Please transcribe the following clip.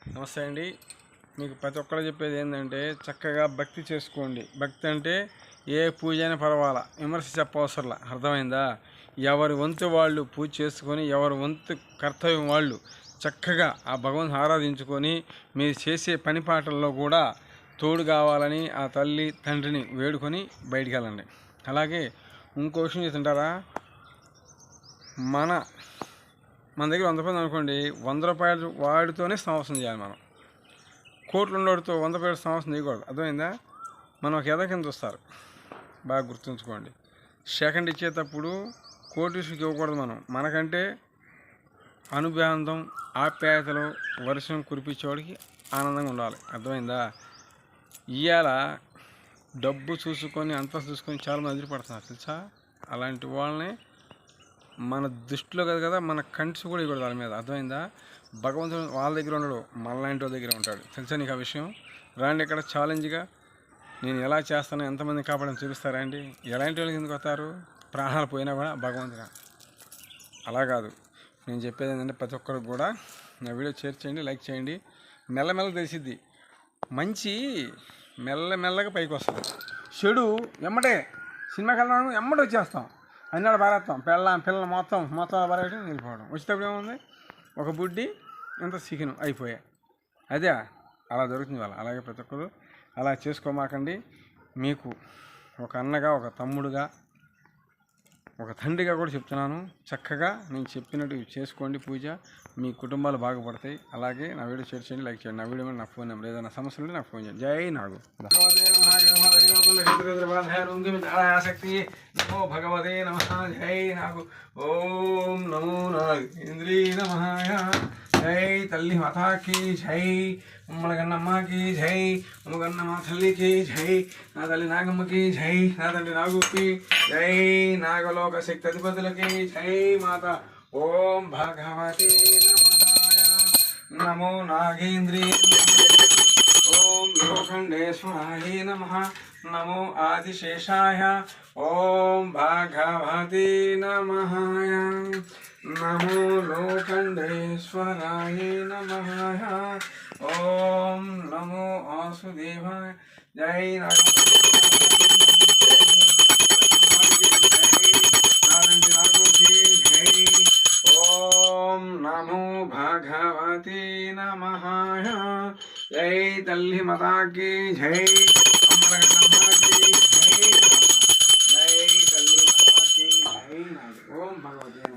నమస్తే అండి. మీకు ప్రతి ఒక్కరు చెప్పేది ఏంటంటే చక్కగా భక్తి చేసుకోండి. భక్తి అంటే ఏ పూజ అయినా పర్వాలా, విమర్శ చెప్పవసరంలా. అర్థమైందా? ఎవరి వంతు వాళ్ళు పూజ చేసుకొని, ఎవరి వంతు కర్తవ్యం వాళ్ళు చక్కగా ఆ భగవంతుని ఆరాధించుకొని, మీరు చేసే పని పాటల్లో కూడా తోడు కావాలని ఆ తల్లి తండ్రిని వేడుకొని బయటికి వెళ్ళండి. అలాగే ఇంకో విషయం చేస్తుంటారా, మన దగ్గర 100 రూపాయలు అనుకోండి, 100 రూపాయలు వాడితోనే సంవత్సరం చేయాలి. మనం కోట్లు ఉన్నవాడితో 100 రూపాయలు సంవత్సరం చేయకూడదు. అర్థమైందా? మనం ఒక ఎద కింద వస్తారు, బాగా గుర్తుంచుకోండి. సెకండ్ ఇచ్చేటప్పుడు కోటీసుకి ఇవ్వకూడదు. మనకంటే అనుబంధం, ఆప్యాయతలు వర్షం కురిపించేవాడికి ఆనందంగా ఉండాలి. అర్థమైందా? ఇవాళ డబ్బు చూసుకొని, అంతస్తు చూసుకొని చాలామంది ఎదురుపడుతున్నారు తెలుసా. అలాంటి వాళ్ళని మన దృష్టిలో కదా మన కంట్స్ కూడా ఇవ్వకూడదు వాళ్ళ మీద. అర్థమైందా? భగవంతుడు వాళ్ళ దగ్గర ఉండడు, మనలాంటి వాళ్ళ దగ్గర ఉంటాడు. తెలుసా నీకు ఆ విషయం? రాండి, ఇక్కడ ఛాలెంజ్గా నేను ఎలా చేస్తానో, ఎంతమందిని కాపాడని చూపిస్తారా అండి? ఎలాంటి వాళ్ళకి ఎందుకు వస్తారు? ప్రాణాలు పోయినా కూడా భగవంతుడా. అలా కాదు. నేను చెప్పేది ఏంటంటే ప్రతి ఒక్కరికి కూడా నా వీడియో షేర్ చేయండి, లైక్ చేయండి. మెల్లమెల్ల తెలిసిద్ది. మంచి మెల్లమెల్లగా పైకి వస్తుంది. చెడు ఎమ్మటే సినిమాకి వెళ్దాం ఎమ్మటే వచ్చేస్తాం, అన్నాడు పారేస్తాం. పిల్లలు మొత్తం పారేయడం, వెళ్ళిపోవడం. వచ్చేటప్పుడు ఏముంది, ఒక బుడ్డి ఇంత చికెన్ అయిపోయాయి. అదే అలా దొరుకుతుంది వాళ్ళ. అలాగే ప్రతి ఒక్కరు అలా చేసుకోమాకండి. మీకు ఒక అన్నగా, ఒక తమ్ముడుగా, ఒక తండ్రిగా కూడా చెప్తున్నాను. చక్కగా నేను చెప్పినట్టు చేసుకోండి పూజ, మీ కుటుంబాలు బాగుపడతాయి. అలాగే నా వీడియో షేర్ చేయండి, లైక్ చేయండి. నా వీడియో మీద నా ఫోన్ నెంబర్, ఏదైనా సమస్యలు ఉంటే నాకు ఫోన్ చేయండి. జై నాగు. ఆసక్తి నమో భగవతే నమః. జై నాగు. ఓం నమో నాగేంద్రీ నమః. జై తల్లి మాతాకి జై, ఉమ్మలగన్నమ్మకి జై, ఉమ్మగన్నమ్మ తల్లికి జై, నా తల్లి నాగమ్మకి జై, నా తండ్రి నాగుకి జై, నాగలోక శక్తి అధిపతులకి జై మాత. ఓం భగవతే నమః. నమో నాగేంద్రీ. ఓం లోఖండేశ్వరాయ నమః. నమో ఆదిశేషాయ. ఓం భగవతే నమః. నమో లోఖండేశ్వరాయ నమః. ఓం నమో వాసుదేవాయ. జై ఓం నమో భగవతే నమః. జై తల్లి మాతాకి జై, అమ్మలగన్నమ్మకి జై, జై తల్లి మాతాకి జై. ఓం భగవతే.